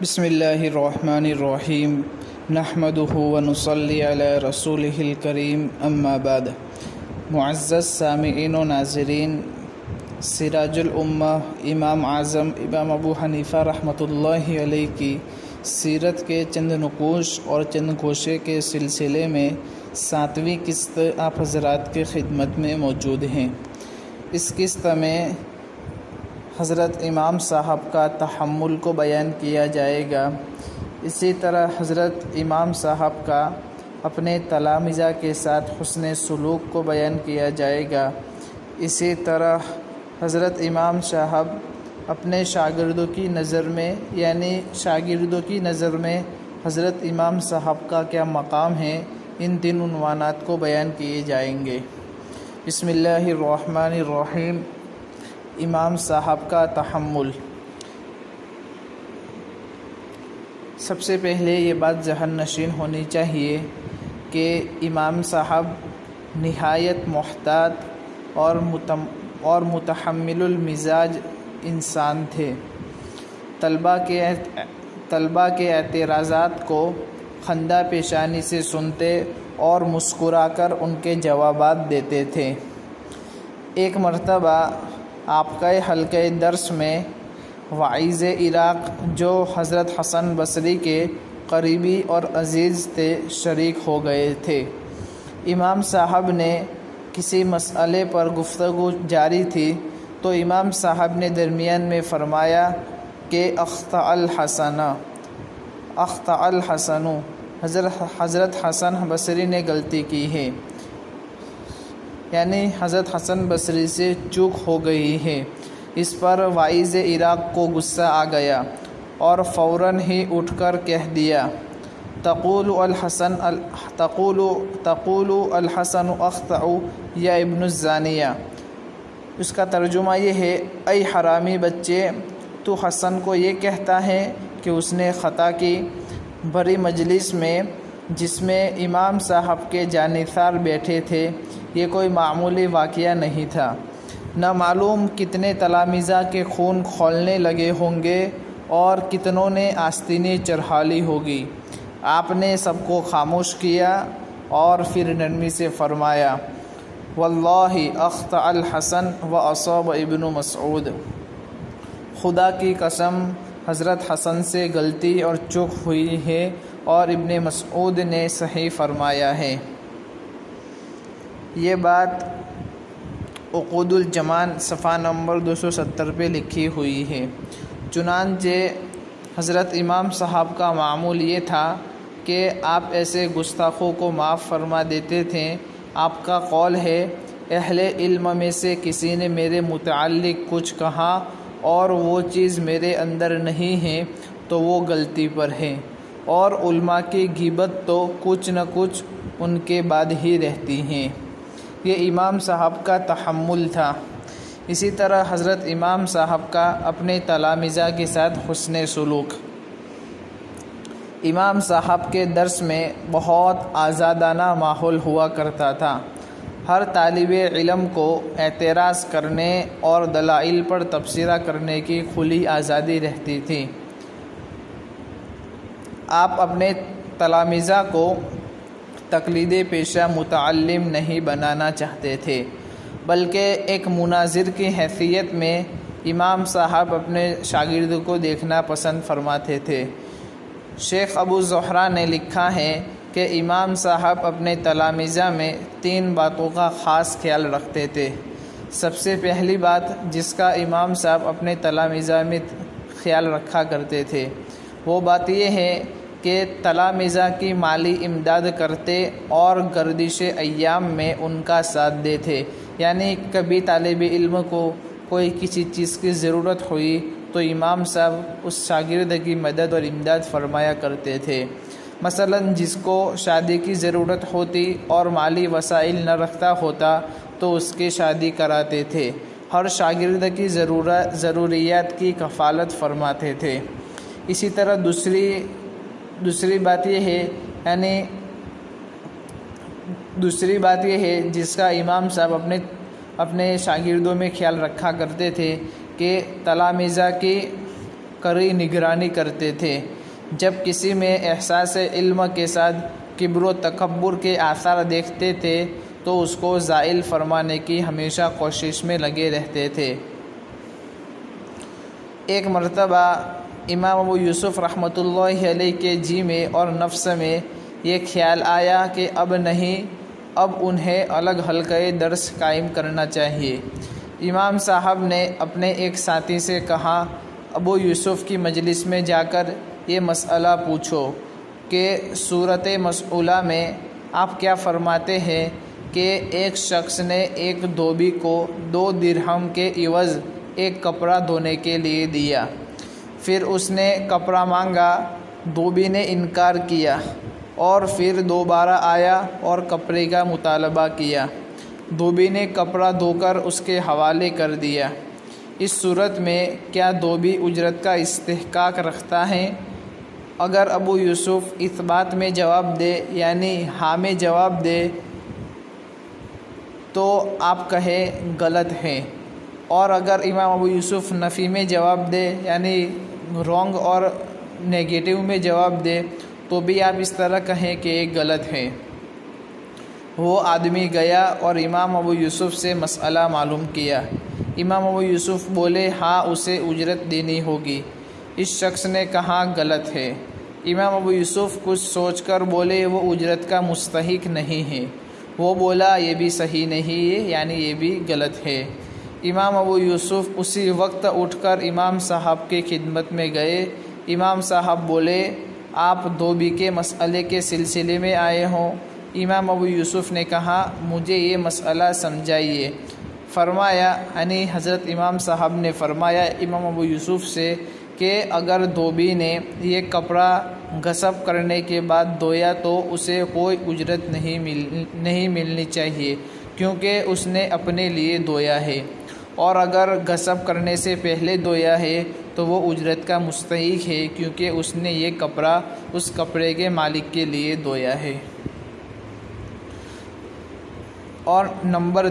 بسم اللہ الرحمن الرحیم نحمدہ ونصلی علی رسولہ الکریم اما بعد۔ معزز سامعین و ناظرین، سراج الامہ امام اعظم امام ابو حنیفہ رحمۃ اللہ علیہ کی سیرت کے چند نقوش اور چند گوشے کے سلسلے میں 7ویں قسط آپ حضرات کے خدمت میں موجود ہیں۔ اس قسط میں حضرت امام صاحب کا تحمل کو بیان کیا جائے گا۔ اسی طرح حضرت امام صاحب کا اپنے تلامذہ کے ساتھ حسن سلوک کو بیان کیا جائے گا۔ اسی طرح حضرت امام صاحب اپنے شاگردوں کی نظر میں حضرت امام صاحب کا کیا مقام ہے، ان 3 عنوانات کو بیان کیے جائیں گے۔ بسم اللہ الرحمن الرحیم۔ امام صاحب کا تحمل۔ سب سے پہلے یہ بات ذہن نشین ہونی چاہیے کہ امام صاحب نہایت محتاط اور متحمل المزاج انسان تھے۔ طلباء کے اعتراضات کو خندہ پیشانی سے سنتے اور مسکرا کر ان کے جوابات دیتے تھے۔ ایک مرتبہ آپ کا حلقہ درس میں واعظ عراق جو حضرت حسن بصری کے قریبی اور عزیز تھے شریک ہو گئے تھے۔ امام صاحب نے کسی مسئلے پر گفتگو جاری تھی تو امام صاحب نے درمیان میں فرمایا کہ اخطأ الحسن، حضرت حسن بصری نے غلطی کی ہے، یعنی حضرت حسن بصری سے چوک ہو گئی ہے۔ اس پر واعظ عراق کو غصہ آ گیا اور فوراً ہی اٹھ کر کہہ دیا، تقول الحسن اخطأ یا ابن الزانیہ۔ اس کا ترجمہ یہ ہے، اے حرامی بچے، تو حسن کو یہ کہتا ہے کہ اس نے خطا کی۔ بڑی مجلس میں جس میں امام صاحب کے جانثار بیٹھے تھے، یہ کوئی معمولی واقعہ نہیں تھا۔ نہ معلوم کتنے تلامذہ کے خون کھولنے لگے ہوں گے اور کتنوں نے آستینیں چڑھا لی ہوگی۔ آپ نے سب کو خاموش کیا اور پھر نرمی سے فرمایا، واللہ اخطأ الحسن و اصاب ابن مسعود۔ خدا کی قسم، حضرت حسن سے غلطی اور چوک ہوئی ہے اور ابن مسعود نے صحیح فرمایا ہے۔ یہ بات عقود الجمان صفحہ نمبر 270 پہ لکھی ہوئی ہے۔ چنانچہ حضرت امام صاحب کا معمول یہ تھا کہ آپ ایسے گستاخوں کو معاف فرما دیتے تھے۔ آپ کا قول ہے، اہل علم میں سے کسی نے میرے متعلق کچھ کہا اور وہ چیز میرے اندر نہیں ہے تو وہ غلطی پر ہے، اور علماء کی غیبت تو کچھ نہ کچھ ان کے بعد ہی رہتی ہیں۔ یہ امام صاحب کا تحمل تھا۔ اسی طرح حضرت امام صاحب کا اپنے تلامذہ کے ساتھ حسن سلوک۔ امام صاحب کے درس میں بہت آزادانہ ماحول ہوا کرتا تھا۔ ہر طالب علم کو اعتراض کرنے اور دلائل پر تبصرہ کرنے کی کھلی آزادی رہتی تھی۔ آپ اپنے تلامذہ کو تقلید پیشہ متعلم نہیں بنانا چاہتے تھے، بلکہ ایک مناظر کی حیثیت میں امام صاحب اپنے شاگردوں کو دیکھنا پسند فرماتے تھے۔ شیخ ابو زہرہ نے لکھا ہے کہ امام صاحب اپنے تلامذہ میں 3 باتوں کا خاص خیال رکھتے تھے۔ سب سے پہلی بات جس کا امام صاحب اپنے تلامذہ میں خیال رکھا کرتے تھے، وہ بات یہ ہے کہ تلامذہ کی مالی امداد کرتے اور گردش ایام میں ان کا ساتھ دیتے، یعنی کبھی طالب علم کو کوئی کسی چیز کی ضرورت ہوئی تو امام صاحب اس شاگرد کی مدد اور امداد فرمایا کرتے تھے۔ مثلا جس کو شادی کی ضرورت ہوتی اور مالی وسائل نہ رکھتا ہوتا تو اس کی شادی کراتے تھے۔ ہر شاگرد کی ضروریات کی کفالت فرماتے تھے۔ اسی طرح دوسری بات یہ ہے جس کا امام صاحب اپنے شاگردوں میں خیال رکھا کرتے تھے کہ تلامذہ کی کڑی نگرانی کرتے تھے۔ جب کسی میں احساس علم کے ساتھ کبر و تکبر کے آثار دیکھتے تھے تو اس کو زائل فرمانے کی ہمیشہ کوشش میں لگے رہتے تھے۔ ایک مرتبہ امام ابو یوسف رحمۃ اللہ علیہ کے جی میں اور نفس میں یہ خیال آیا کہ اب انہیں الگ حلقۂ درس قائم کرنا چاہیے۔ امام صاحب نے اپنے ایک ساتھی سے کہا، ابو یوسف کی مجلس میں جا کر یہ مسئلہ پوچھو کہ صورت مسئولہ میں آپ کیا فرماتے ہیں کہ ایک شخص نے ایک دھوبی کو 2 درہم کے عوض ایک کپڑا دھونے کے لیے دیا، پھر اس نے کپڑا مانگا، دھوبی نے انکار کیا اور پھر دوبارہ آیا اور کپڑے کا مطالبہ کیا، دھوبی نے کپڑا دھو کر اس کے حوالے کر دیا۔ اس صورت میں کیا دھوبی اجرت کا استحقاق رکھتا ہے؟ اگر ابو یوسف اس بات میں جواب دے یعنی ہاں میں جواب دے تو آپ کہیں غلط ہے، اور اگر امام ابو یوسف نفی میں جواب دے یعنی رونگ اور نیگیٹو میں جواب دے تو بھی آپ اس طرح کہیں کہ یہ غلط ہے۔ وہ آدمی گیا اور امام ابو یوسف سے مسئلہ معلوم کیا۔ امام ابو یوسف بولے، ہاں اسے اجرت دینی ہوگی۔ اس شخص نے کہا غلط ہے۔ امام ابو یوسف کچھ سوچ کر بولے، وہ اجرت کا مستحق نہیں ہے۔ وہ بولا، یہ بھی صحیح نہیں ہے یعنی یہ بھی غلط ہے۔ امام ابو یوسف اسی وقت اٹھ کر امام صاحب کی خدمت میں گئے۔ امام صاحب بولے، آپ دھوبی کے مسئلے کے سلسلے میں آئے ہوں؟ امام ابو یوسف نے کہا، مجھے یہ مسئلہ سمجھائیے۔ فرمایا یعنی حضرت امام صاحب نے فرمایا امام ابو یوسف سے کہ اگر دھوبی نے یہ کپڑا غصب کرنے کے بعد دھویا تو اسے کوئی اجرت نہیں ملنی چاہیے کیونکہ اس نے اپنے لیے دھویا ہے، اور اگر غصب کرنے سے پہلے دھویا ہے تو وہ اجرت کا مستحق ہے کیونکہ اس نے یہ کپڑا اس کپڑے کے مالک کے لیے دھویا ہے۔ اور نمبر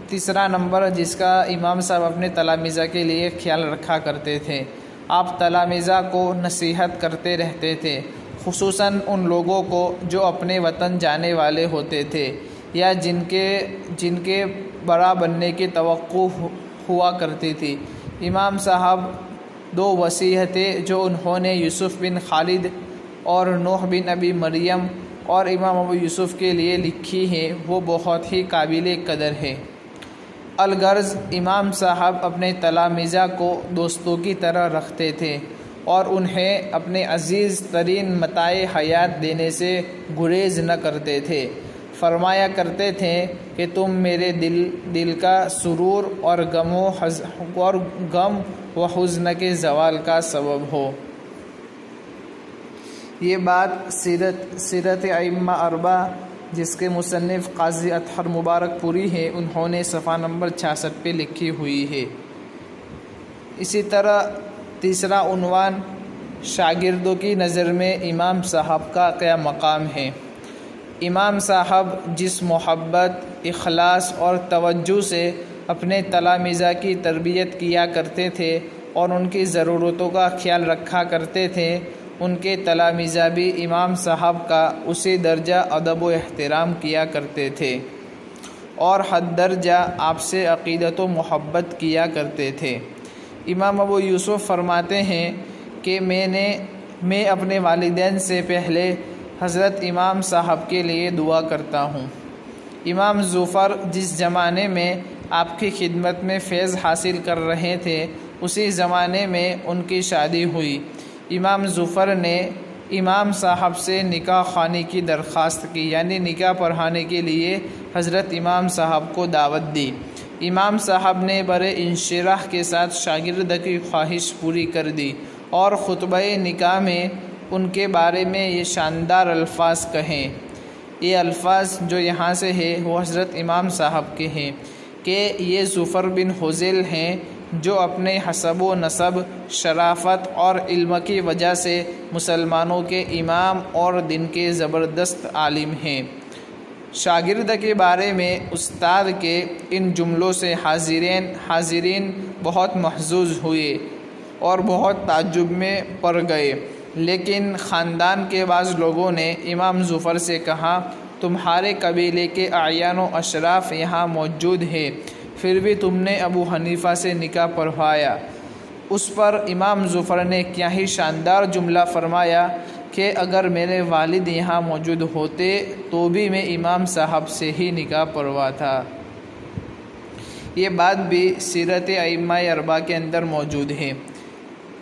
تیسرا نمبر جس کا امام صاحب اپنے تلامیذہ کے لیے خیال رکھا کرتے تھے، آپ تلامیذہ کو نصیحت کرتے رہتے تھے، خصوصاً ان لوگوں کو جو اپنے وطن جانے والے ہوتے تھے یا جن کے بڑا بننے کی توقع ہوا کرتی تھی۔ امام صاحب 2 وصیتیں جو انہوں نے یوسف بن خالد اور نوح بن ابی مریم اور امام ابو یوسف کے لیے لکھی ہیں وہ بہت ہی قابل قدر ہے۔ الغرض امام صاحب اپنے تلامیذہ کو دوستوں کی طرح رکھتے تھے اور انہیں اپنے عزیز ترین متاع حیات دینے سے گریز نہ کرتے تھے۔ فرمایا کرتے تھے کہ تم میرے دل کا سرور اور غم و حزن کے زوال کا سبب ہو۔ یہ بات سیرت ائمہ 4 جس کے مصنف قاضی اطہر مبارک پوری ہے، انہوں نے صفحہ نمبر 66 پہ لکھی ہوئی ہے۔ اسی طرح تیسرا عنوان شاگردوں کی نظر میں امام صاحب کا کیا مقام ہے۔ امام صاحب جس محبت، اخلاص اور توجہ سے اپنے تلامیذہ کی تربیت کیا کرتے تھے اور ان کی ضرورتوں کا خیال رکھا کرتے تھے، ان کے تلامیذہ بھی امام صاحب کا اسی درجہ ادب و احترام کیا کرتے تھے اور حد درجہ آپ سے عقیدت و محبت کیا کرتے تھے۔ امام ابو یوسف فرماتے ہیں کہ میں اپنے والدین سے پہلے حضرت امام صاحب کے لیے دعا کرتا ہوں۔ امام ظفر جس زمانے میں آپ کی خدمت میں فیض حاصل کر رہے تھے اسی زمانے میں ان کی شادی ہوئی۔ امام ظفر نے امام صاحب سے نکاح خوانی کی درخواست کی یعنی نکاح پڑھانے کے لیے حضرت امام صاحب کو دعوت دی۔ امام صاحب نے بڑے انشراح کے ساتھ شاگرد کی خواہش پوری کر دی اور خطبہ نکاح میں ان کے بارے میں یہ شاندار الفاظ کہیں۔ یہ الفاظ جو یہاں سے ہے وہ حضرت امام صاحب کے ہیں کہ یہ ظفر بن حذیل ہیں جو اپنے حسب و نسب، شرافت اور علم کی وجہ سے مسلمانوں کے امام اور دن کے زبردست عالم ہیں۔ شاگرد کے بارے میں استاد کے ان جملوں سے حاضرین بہت محظوظ ہوئے اور بہت تعجب میں پڑ گئے، لیکن خاندان کے بعض لوگوں نے امام ظفر سے کہا تمہارے قبیلے کے اعیان و اشراف یہاں موجود ہیں، پھر بھی تم نے ابو حنیفہ سے نکاح پڑھوایا۔ اس پر امام ظفر نے کیا ہی شاندار جملہ فرمایا کہ اگر میرے والد یہاں موجود ہوتے تو بھی میں امام صاحب سے ہی نکاح پڑھواتا۔ یہ بات بھی سیرت ائمہ اربعہ کے اندر موجود ہے۔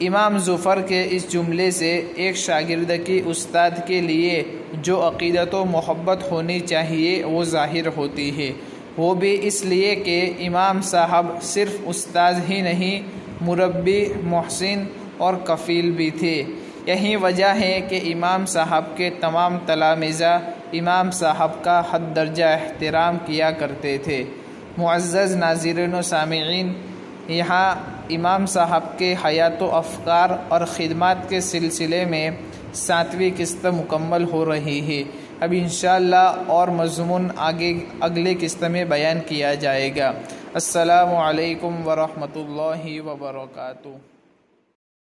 امام ظفر کے اس جملے سے ایک شاگرد کی استاد کے لیے جو عقیدت و محبت ہونی چاہیے وہ ظاہر ہوتی ہے، وہ بھی اس لیے کہ امام صاحب صرف استاد ہی نہیں، مربی، محسن اور کفیل بھی تھے۔ یہی وجہ ہے کہ امام صاحب کے تمام تلامذہ امام صاحب کا حد درجہ احترام کیا کرتے تھے۔ معزز ناظرین و سامعین، یہاں امام صاحب کے حیات و افکار اور خدمات کے سلسلے میں 7ویں قسط مکمل ہو رہی ہے۔ اب انشاءاللہ اور مضمون اگلے قسط میں بیان کیا جائے گا۔ السلام علیکم ورحمۃ اللہ وبرکاتہ۔